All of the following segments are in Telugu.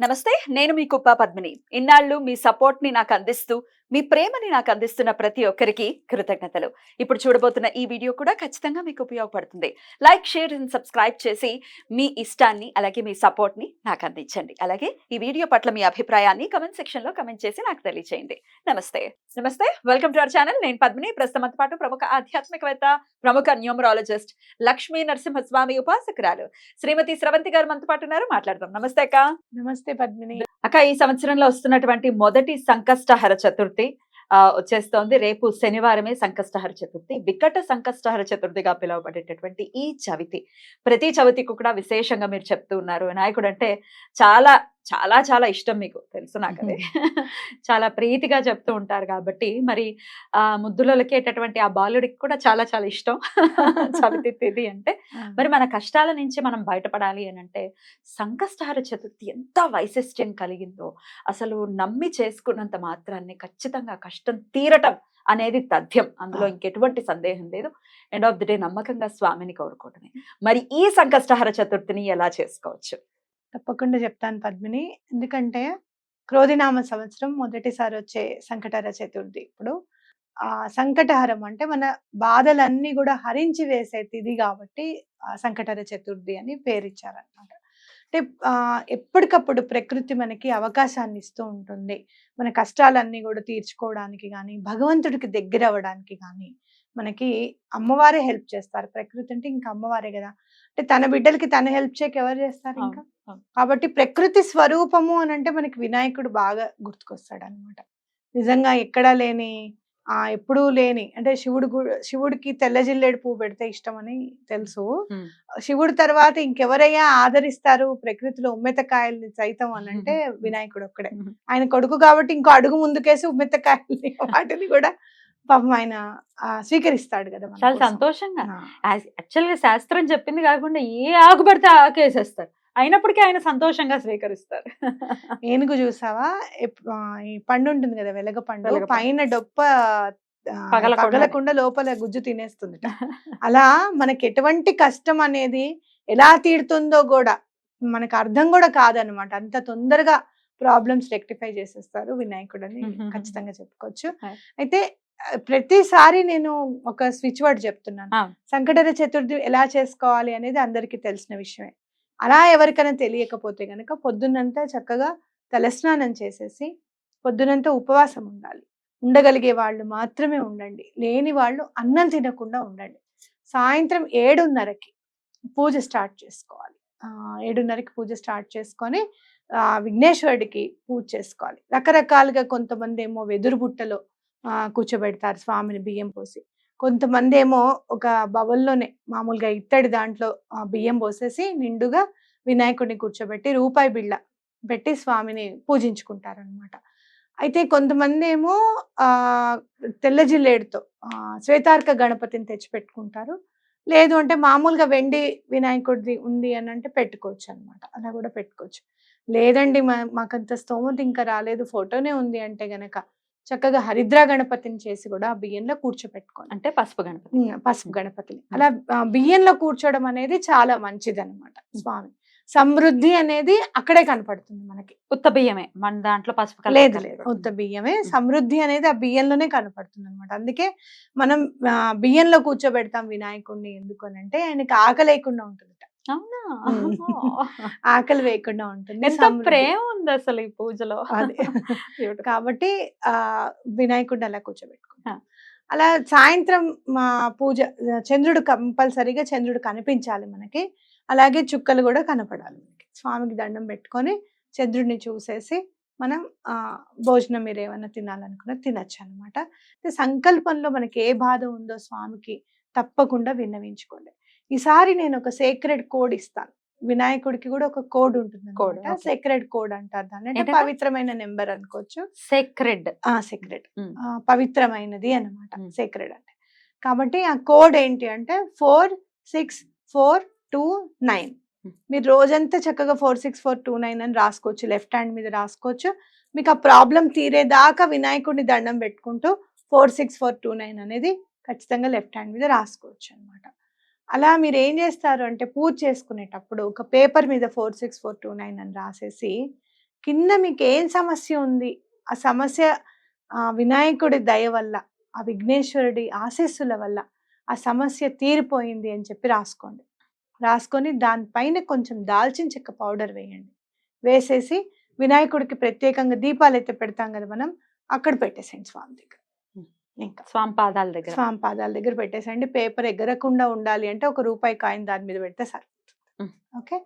నమస్తే. నేను మీ కుప్ప పద్మిని. ఇన్నాళ్ళు మీ సపోర్ట్‌ని నాకందిస్తూ, మీ ప్రేమని నాకందిస్తున్న ప్రతి ఒక్కరికి కృతజ్ఞతలు. ఇప్పుడు చూడబోతున్న ఈ వీడియో కూడా ఖచ్చితంగా మీకు ఉపయోగపడుతుంది. లైక్, షేర్ అండ్ సబ్స్క్రైబ్ చేసి మీ ఇష్టాన్ని, అలాగే మీ సపోర్ట్‌ని నాకందించండి. అలాగే ఈ వీడియో పట్ల మీ అభిప్రాయాన్ని కామెంట్ సెక్షన్‌లో కామెంట్ చేసి నాకు తెలియజేయండి. నమస్తే. నమస్తే. Welcome to our channel. నేను పద్మిని. ప్రస్తుతం మనతో పాటు ప్రముఖ ఆధ్యాత్మికవేత్త, ప్రముఖ న్యూమరాలజిస్ట్, లక్ష్మీ నరసింహస్వామి ఉపాసకురాలు శ్రీమతి స్రవంతి గారు మనతో పాటు ఉన్నారు. మాట్లాడదాం. నమస్తే అక్క. నమస్తే పద్మిని. అక్క, ఈ సంవత్సరంలో వస్తున్నటువంటి మొదటి సంకష్టహర చతుర్థి వచ్చేస్తోంది. రేపు శనివారమే సంకష్టహర చతుర్థి. వికట సంకష్టహర చతుర్థిగా పిలువబడేటటువంటి ఈ చవితి, ప్రతి చవితికి కూడా విశేషంగా మీరు చెప్తూ ఉన్నారు. వినాయకుడు అంటే చాలా చాలా చాలా ఇష్టం, మీకు తెలుసు నాకు అది. చాలా ప్రీతిగా చెప్తూ ఉంటారు కాబట్టి మరి ముద్దులకేటటువంటి ఆ బాలుడికి కూడా చాలా చాలా ఇష్టం చవితి తిథి అంటే. మరి మన కష్టాల నుంచి మనం బయటపడాలి అని అంటే సంకష్టహర చతుర్థి ఎంత వైశిష్ట్యం కలిగిందో, అసలు నమ్మి చేసుకున్నంత మాత్రాన్ని ఖచ్చితంగా కష్టం తీరటం అనేది తథ్యం. అందులో ఇంకెటువంటి సందేహం లేదు. ఎండ్ ఆఫ్ ది డే నమ్మకంగా స్వామిని కోరుకోవటమే. మరి ఈ సంకష్టహర చతుర్థిని ఎలా చేసుకోవచ్చు? తప్పకుండా చెప్తాను పద్మిని. ఎందుకంటే క్రోధినామ సంవత్సరం మొదటిసారి వచ్చే సంకటహర చతుర్థి. ఇప్పుడు సంకటహరం అంటే మన బాధలన్నీ కూడా హరించి వేసే తిథి కాబట్టి సంకటహర చతుర్థి అని పేరిచ్చారనమాట. అంటే ఎప్పటికప్పుడు ప్రకృతి మనకి అవకాశాన్ని ఇస్తూ ఉంటుంది. మన కష్టాలన్నీ కూడా తీర్చుకోవడానికి కానీ, భగవంతుడికి దగ్గర అవ్వడానికి కానీ మనకి అమ్మవారే హెల్ప్ చేస్తారు. ప్రకృతి అంటే ఇంకా అమ్మవారే కదా. అంటే తన బిడ్డలకి తను హెల్ప్ చేయక ఎవరు చేస్తారు ఇంకా. కాబట్టి ప్రకృతి స్వరూపము అని అంటే మనకి వినాయకుడు బాగా గుర్తుకొస్తాడు అనమాట. నిజంగా ఎక్కడా లేని ఎప్పుడూ లేని అంటే శివుడికి తెల్ల జిల్లేడు పువ్వు పెడితే ఇష్టం అని తెలుసు. శివుడి తర్వాత ఇంకెవరయ్యా ఆదరిస్తారు ప్రకృతిలో ఉమ్మెత్తకాయల్ని సైతం అని అంటే వినాయకుడు ఒక్కడే. ఆయన కొడుకు కాబట్టి ఇంకో అడుగు ముందుకేసి ఉమ్మెత్తకాయల్ని వాటిని కూడా పాపం ఆయన స్వీకరిస్తాడు కదా. చాలా సంతోషంగా. యాక్చువల్గా శాస్త్రం చెప్పింది కాకుండా ఏ ఆకు పడితే ఆకేసేస్తారు, అయినప్పటికీ ఆయన సంతోషంగా స్వీకరిస్తారు. ఏనుగు చూసావా, ఈ పండు ఉంటుంది కదా, వెలగ పండు, పైన డొప్ప పగలకుండా లోపల గుజ్జు తినేస్తుంది. అలా మనకి ఎటువంటి కష్టం అనేది ఎలా తీరుతుందో కూడా మనకు అర్థం కూడా కాదనమాట. అంత తొందరగా ప్రాబ్లమ్స్ రెక్టిఫై చేసేస్తారు వినాయకుడు అని ఖచ్చితంగా చెప్పుకోవచ్చు. అయితే ప్రతిసారి నేను ఒక స్విచ్ వర్డ్ చెప్తున్నాను. సంకటహర చతుర్థి ఎలా చేసుకోవాలి అనేది అందరికీ తెలిసిన విషయమే. అలా ఎవరికైనా తెలియకపోతే గనక పొద్దున్నంతా చక్కగా తలస్నానం చేసేసి పొద్దునంతా ఉపవాసం ఉండాలి. ఉండగలిగే వాళ్ళు మాత్రమే ఉండండి, లేని వాళ్ళు అన్నం తినకుండా ఉండండి. సాయంత్రం 7:30కి పూజ స్టార్ట్ చేసుకోవాలి. 7:30కి పూజ స్టార్ట్ చేసుకొని విఘ్నేశ్వరుడికి పూజ చేసుకోవాలి. రకరకాలుగా కొంతమంది ఏమో వెదురు బుట్టలో కూర్చోబెడతారు స్వామిని బియ్యం పోసి. కొంతమంది ఏమో ఒక బవల్లోనే మామూలుగా ఇత్తడి దాంట్లో బియ్యం పోసేసి నిండుగా వినాయకుడిని కూర్చోబెట్టి రూపాయి బిళ్ళ పెట్టి స్వామిని పూజించుకుంటారనమాట. అయితే కొంతమంది ఏమో తెల్ల జిల్లేడుతో శ్వేతార్క గణపతిని తెచ్చిపెట్టుకుంటారు. లేదు అంటే మామూలుగా వెండి వినాయకుడిది ఉంది అని అంటే పెట్టుకోవచ్చు అనమాట. అలా కూడా పెట్టుకోవచ్చు. లేదండి మాకంత స్తోమత ఇంకా రాలేదు, ఫోటోనే ఉంది అంటే గనక చక్కగా హరిద్రా గణపతిని చేసి కూడా బియ్యంలో కూర్చోపెట్టుకోండి. అంటే పసుపు గణపతిని అలా బియ్యంలో కూర్చోవడం అనేది చాలా మంచిది అనమాట. స్వామి సమృద్ధి అనేది అక్కడే కనపడుతుంది మనకి. ఉత్త బియ్యమే మన దాంట్లో పసుపు లేదు, ఉత్త బియ్యమే. సమృద్ధి అనేది ఆ బియ్యంలోనే కనపడుతుంది అనమాట. అందుకే మనం బియ్యంలో కూర్చోబెడతాం వినాయకుడిని. ఎందుకు అని అంటే ఆయనకి ఆకలి లేకుండా ఉంటుంది. ఆకలి వేయకుండా ఉంటుంది. ప్రేమ ఉంది అసలు ఈ పూజలో. కాబట్టి వినాయకుడిని అలా కూర్చోబెట్టుకుంటాం. అలా సాయంత్రం పూజ చంద్రుడు కంపల్సరీగా చంద్రుడు కనిపించాలి మనకి. అలాగే చుక్కలు కూడా కనపడాలి మనకి. స్వామికి దండం పెట్టుకొని చంద్రుడిని చూసేసి మనం భోజనం మీరు ఏమైనా తినాలనుకున్నా తినచ్చు అనమాట. సంకల్పంలో మనకి ఏ బాధ ఉందో స్వామికి తప్పకుండా విన్నవించుకోండి. ఈసారి నేను ఒక సేక్రెడ్ కోడ్ ఇస్తాను. వినాయకుడికి కూడా ఒక కోడ్ ఉంటుంది. సేక్రెడ్ కోడ్ అంటారు దాన్ని. అంటే పవిత్రమైన నెంబర్ అనుకోవచ్చు. సేక్రెడ్ పవిత్రమైనది అన్నమాట సేక్రెడ్ అంటే. కాబట్టి ఆ కోడ్ ఏంటి అంటే 46429. మీరు రోజంతా చక్కగా 46429 అని రాసుకోవచ్చు. లెఫ్ట్ హ్యాండ్ మీద రాసుకోవచ్చు. మీకు ఆ ప్రాబ్లం తీరేదాకా వినాయకుడిని దండం పెట్టుకుంటూ 46429 అనేది ఖచ్చితంగా లెఫ్ట్ హ్యాండ్ మీద రాసుకోవచ్చు అనమాట. అలా మీరు ఏం చేస్తారు అంటే పూజ చేసుకునేటప్పుడు ఒక పేపర్ మీద 46429 అని రాసేసి కింద మీకు ఏం సమస్య ఉంది, ఆ సమస్య వినాయకుడి దయ వల్ల, ఆ విఘ్నేశ్వరుడి ఆశీస్సుల వల్ల ఆ సమస్య తీరిపోయింది అని చెప్పి రాసుకోండి. రాసుకొని దానిపైన కొంచెం దాల్చిన చెక్క పౌడర్ వేయండి. వేసేసి వినాయకుడికి ప్రత్యేకంగా దీపాలైతే పెడతాం కదా మనం, అక్కడ పెట్టేసేయండి స్వామి దగ్గర. ఇంకా స్వామి పాదాల దగ్గర. స్వామి పాదాల దగ్గర పెట్టేసేయండి. పేపర్ ఎగరకుండా ఉండాలి అంటే ఒక రూపాయి కాయిన్ దాని మీద పెడితే సరిపోతుంది. ఓకే,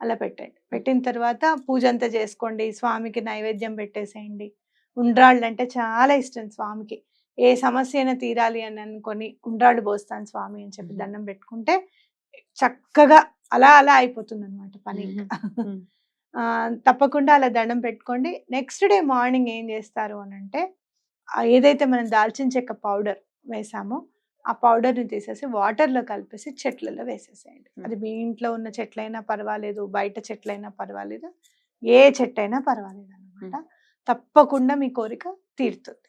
అలా పెట్టండి. పెట్టిన తర్వాత పూజ అంతా చేసుకోండి. స్వామికి నైవేద్యం పెట్టేసేయండి. ఉండ్రాళ్ళు అంటే చాలా ఇష్టం స్వామికి. ఏ సమస్య అయినా తీరాలి అని అనుకొని ఉండ్రాళ్ళు పోస్తాను స్వామి అని చెప్పి దండం పెట్టుకుంటే చక్కగా అలా అలా అయిపోతుంది అనమాట పని. తప్పకుండా అలా దండం పెట్టుకోండి. నెక్స్ట్ డే మార్నింగ్ ఏం చేస్తారు అని అంటే, ఏదైతే మనం దాల్చిన చెక్క పౌడర్ వేసామో ఆ పౌడర్ని తీసేసి వాటర్లో కలిపేసి చెట్లలో వేసేసేయండి. అది మీ ఇంట్లో ఉన్న చెట్లైనా పర్వాలేదు, బయట చెట్లైనా పర్వాలేదు, ఏ చెట్టు అయినా పర్వాలేదు అనమాట. తప్పకుండా మీ కోరిక తీరుతుంది.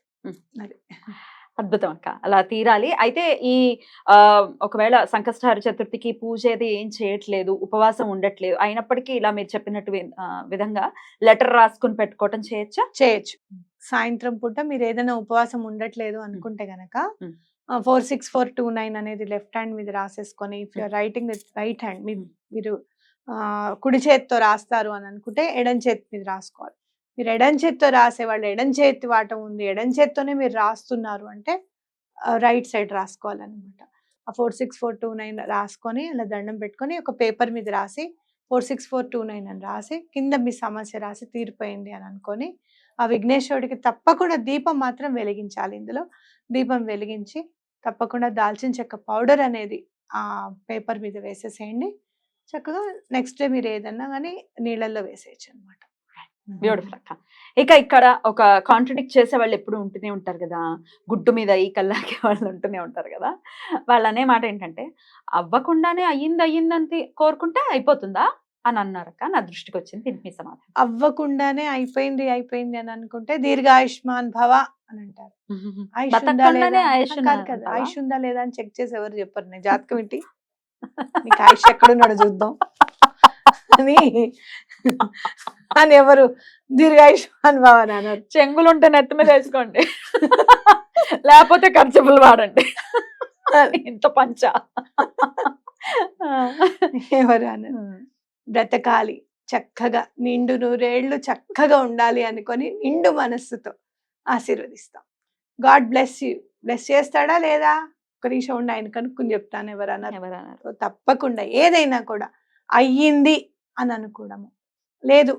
అది అద్భుతం అక్క, అలా తీరాలి. అయితే ఈ ఒకవేళ సంకష్టహర చతుర్థికి పూజ ఏది ఏం చేయట్లేదు, ఉపవాసం ఉండట్లేదు, అయినప్పటికీ ఇలా మీరు చెప్పినట్టు విధంగా లెటర్ రాసుకుని పెట్టుకోవటం చేయొచ్చా? చేయొచ్చు. సాయంత్రం పూట మీరు ఏదైనా ఉపవాసం ఉండట్లేదు అనుకుంటే గనక 46429 అనేది లెఫ్ట్ హ్యాండ్ మీద రాసేసుకొని, if you're writing with right hand, మీరు కుడి చేతితో రాస్తారు అని అనుకుంటే ఎడం చేతి మీద రాసుకోవాలి. మీరు ఎడం చేతితో రాసేవాళ్ళు ఎడం చేతి వాటం ఉంది, ఎడం చేతితోనే మీరు రాస్తున్నారు అంటే రైట్ సైడ్ రాసుకోవాలన్నమాట. ఆ 46429 రాసుకొని అలా దండం పెట్టుకొని ఒక పేపర్ మీద రాసి 46429 అని రాసి కింద మీ సమస్య రాసి తీరిపోయింది అని అనుకొని, ఆ విఘ్నేశ్వరుడికి తప్పకుండా దీపం మాత్రం వెలిగించాలి. ఇందులో దీపం వెలిగించి తప్పకుండా దాల్చిన చెక్క పౌడర్ అనేది ఆ పేపర్ మీద వేసేసేయండి. చక్కగా నెక్స్ట్ డే మీరు ఏదన్నా కానీ నీళ్ళల్లో వేసేయచ్చు అనమాట. బ్యూటిఫుల్ అక్క. ఇక ఇక్కడ ఒక కాంట్రడిక్ట్ చేసే వాళ్ళు ఎప్పుడు ఉంటూనే ఉంటారు కదా, గుడ్డు మీద ఈ కల్లాకే వాళ్ళు ఉంటూనే ఉంటారు కదా. వాళ్ళు అనే మాట ఏంటంటే, అవ్వకుండానే అయ్యిందని కోరుకుంటే అయిపోతుందా అని అన్నారక్క. నా దృష్టికి వచ్చింది, దీనికి మీ సమాధానం. అవ్వకుండానే అయిపోయింది అని అనుకుంటే దీర్ఘాయుష్మాన్ భవ అని అంటారు. ఆయుష్ ఉందా లేదా అని చెక్ చేసి ఎవరు చెప్పరు. నేను జాతకం ఏంటి, నీకు ఆయుష్ ఎక్కడున్నాడో చూద్దాం అని ఎవరు దీర్ఘాయుష్మాన్ భవ అని అన్నారు. చెంగులు ఉంటే నెత్తి మీద వేసుకోండి, లేకపోతే ఖర్చులు వాడండి, ఇంత పంచ ఎవరు అన్నారు. బ్రతకాలి చక్కగా, నిండు నూరేళ్లు చక్కగా ఉండాలి అనుకొని నిండు మనస్సుతో ఆశీర్వదిస్తాం. God bless you. బ్లెస్ చేస్తాడా లేదా ఒక నిమిషం ఉండి ఆయన కనుక్కుని చెప్తాను ఎవరన్నారు. తప్పకుండా ఏదైనా కూడా అయ్యింది అని అనుకోవడము లేదు.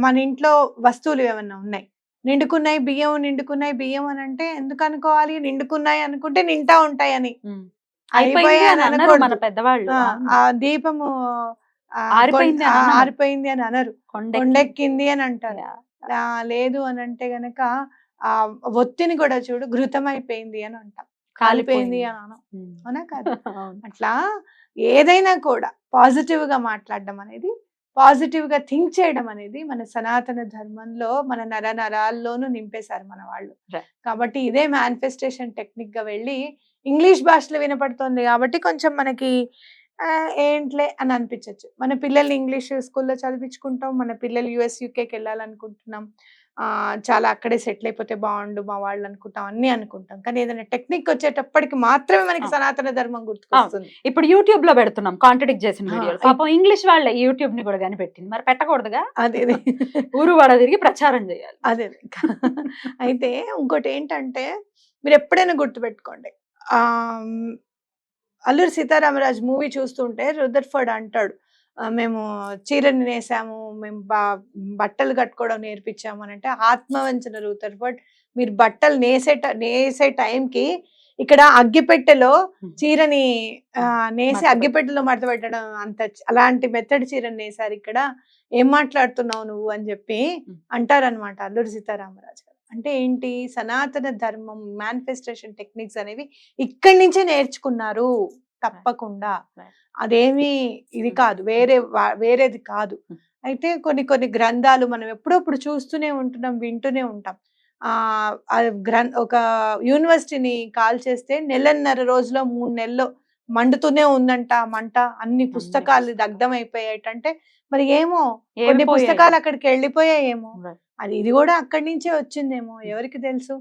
మన ఇంట్లో వస్తువులు ఏమన్నా ఉన్నాయి, నిండుకున్నాయి బియ్యం అని అంటే ఎందుకు అనుకోవాలి? నిండుకున్నాయి అనుకుంటే నింటా ఉంటాయని. అయిపోయాయి మన పెద్దవాళ్ళు. ఆ దీపము ఆరిపోయింది అని అనరు, కొండెక్కింది అని అంటారు. లేదు అని అంటే గనక ఆ ఒత్తిని కూడా చూడు ఘృతమైపోయింది అని అంటాం, కాలిపోయింది అని అనం. అవునా కాదు? అట్లా ఏదైనా కూడా పాజిటివ్ గా మాట్లాడడం అనేది, పాజిటివ్ గా థింక్ చేయడం అనేది మన సనాతన ధర్మంలో మన నరాల్లోనూ నింపేశారు మన వాళ్ళు. కాబట్టి ఇదే మేనిఫెస్టేషన్ టెక్నిక్ గా వెళ్ళి ఇంగ్లీష్ భాషలో వినపడుతుంది కాబట్టి కొంచెం మనకి ఏంట్లే అని అనిపించవచ్చు. మన పిల్లల్ని ఇంగ్లీష్ స్కూల్లో చదివించుకుంటాం, మన పిల్లలు US UKకి వెళ్ళాలనుకుంటున్నాం, చాలా అక్కడే సెటిల్ అయిపోతే బాగుండు మా వాళ్ళు అనుకుంటాం, అన్ని అనుకుంటాం. కానీ ఏదైనా టెక్నిక్ వచ్చేటప్పటికి మాత్రమే మనకి సనాతన ధర్మం గుర్తుకొస్తుంది. ఇప్పుడు యూట్యూబ్ లో పెడుతున్నాం కాంట్రడిక్ట్ చేసిన వీడియోలు, పాపం ఇంగ్లీష్ వాళ్ళే యూట్యూబ్ ని కూడా కానీ పెట్టింది, మరి పెట్టకూడదుగా? అదే ఊరు వాడ తిరిగి ప్రచారం చేయాలి. అదే అయితే ఇంకోటి ఏంటంటే, మీరు ఎప్పుడైనా గుర్తుపెట్టుకోండి, అల్లూరి సీతారామరాజు మూవీ చూస్తుంటే రుదర్ఫర్డ్ అంటాడు, మేము చీరని నేసాము, మేము బట్టలు కట్టుకోవడం నేర్పించాము అని అంటే, ఆత్మవంచన రుదర్ఫర్డ్. మీరు బట్టలు నేసే టైంకి ఇక్కడ అగ్గిపెట్టెలో చీరని నేసి అగ్గిపెట్టెలో మడత పెట్టడం అంత అలాంటి మెత్తడి చీరని నేసారు, ఇక్కడ ఏం మాట్లాడుతున్నావు నువ్వు అని చెప్పి అంటారనమాట అల్లూరి సీతారామరాజు గారు. అంటే ఏంటి, సనాతన ధర్మం మేనిఫెస్టేషన్ టెక్నిక్స్ అనేవి ఇక్కడి నుంచే నేర్చుకున్నారు తప్పకుండా. అదేమి ఇది కాదు, వేరేది కాదు. అయితే కొన్ని గ్రంథాలు మనం ఎప్పుడప్పుడు చూస్తూనే ఉంటున్నాం, వింటూనే ఉంటాం. ఒక యూనివర్సిటీని కాల్ చేస్తే 1.5 రోజులో 3 నెలల్లో మండుతూనే ఉందంట మంట, అన్ని పుస్తకాలు దగ్ధం అయిపోయాయంటే మరి ఏమో కొన్ని పుస్తకాలు అక్కడికి వెళ్ళిపోయాయేమో, ఇది కూడా అక్కడి నుంచే వచ్చిందేమో, ఎవరికి తెలుసు.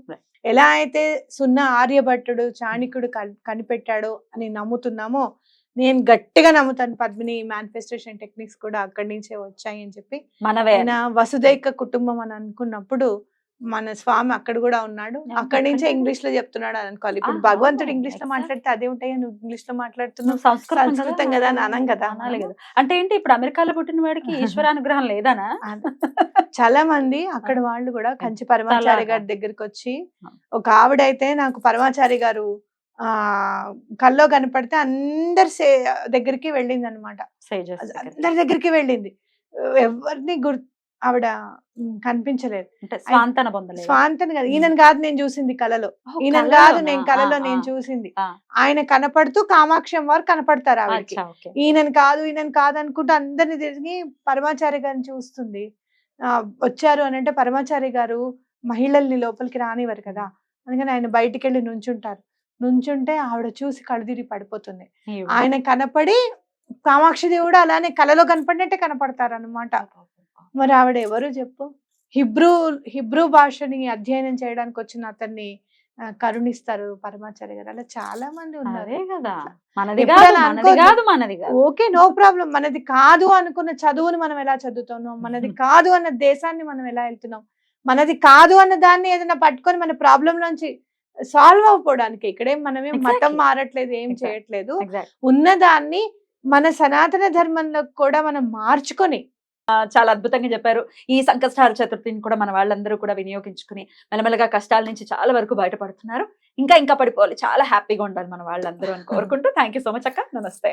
ఎలా అయితే సున్నా ఆర్యభట్టుడు చాణక్యుడు కనిపెట్టాడు అని నమ్ముతున్నామో, నేను గట్టిగా నమ్ముతాను పద్మిని మేనిఫెస్టేషన్ టెక్నిక్స్ కూడా అక్కడి నుంచే వచ్చాయి అని చెప్పి. మన వసుదైక కుటుంబం అని అనుకున్నప్పుడు మన స్వామి అక్కడ కూడా ఉన్నాడు, అక్కడి నుంచే ఇంగ్లీష్ లో చెప్తున్నాడు అని అనుకోవాలి. ఇప్పుడు భగవంతుడు ఇంగ్లీష్ లో మాట్లాడితే అదే ఉంటాయి, నువ్వు ఇంగ్లీష్ లో మాట్లాడుతున్నావు, సంస్కృతం కదా అని అనం కదా. అంటే ఏంటి ఇప్పుడు అమెరికాలో పుట్టిన వాడికి ఈశ్వరానుగ్రహం లేదనా? చాలా మంది అక్కడ వాళ్ళు కూడా కంచి పరమాచారి గారి దగ్గరికి వచ్చి, ఒక ఆవిడైతే నాకు పరమాచారి గారు కల్లో కనపడితే అందరి దగ్గరికి వెళ్ళింది అనమాట, అందరి దగ్గరికి వెళ్ళింది, ఎవరిని ఆవిడ కనిపించలేదు. స్వాంతన కాదు, ఈయనను కాదు నేను చూసింది కలలో, ఈయనను కాదు నేను కలలో నేను చూసింది, ఆయన కనపడుతూ కామాక్షం వారు కనపడతారు ఆవిడకి, ఈయనను కాదు అనుకుంటూ అందరిని తిరిగి పరమాచారి గారిని చూస్తుంది. వచ్చారు అని అంటే పరమాచారి గారు మహిళల్ని లోపలికి రానివ్వరు కదా, అందుకని ఆయన బయటికి వెళ్ళి నుంచుంటే ఆవిడ చూసి కడుదిరి పడిపోతుంది. ఆయన కనపడి కామాక్షి దేవుడు అలానే కలలో కనపడినట్టే కనపడతారు అనమాట. మరి ఆవిడ ఎవరు చెప్పు? హిబ్రూ భాషని అధ్యయనం చేయడానికి వచ్చిన అతన్ని కరుణిస్తారు పరమాచారి గారు. అలా చాలా మంది ఉన్నారు. Okay, no problem. మనది కాదు అనుకున్న చదువుని మనం ఎలా చదువుతున్నాం, మనది కాదు అన్న దేశాన్ని మనం ఎలా వెళ్తున్నాం, మనది కాదు అన్న దాన్ని ఏదైనా పట్టుకొని మన ప్రాబ్లం నుంచి సాల్వ్ అవ్వడానికి ఇక్కడేం మనమేం మతం మారట్లేదు, ఏం చేయట్లేదు. ఉన్నదాన్ని మన సనాతన ధర్మంలో కూడా మనం మార్చుకొని చాలా అద్భుతంగా చెప్పారు. ఈ సంకష్టహార చతుర్థిని కూడా మన వాళ్ళందరూ కూడా వినియోగించుకుని మెల్లమెల్లగా కష్టాల నుంచి చాలా వరకు బయటపడుతున్నారు. ఇంకా పడిపోవాలి, చాలా హ్యాపీగా ఉండాలి మన వాళ్ళందరూ అని కోరుకుంటూ థ్యాంక్ యూ సో మచ్ అక్క. నమస్తే.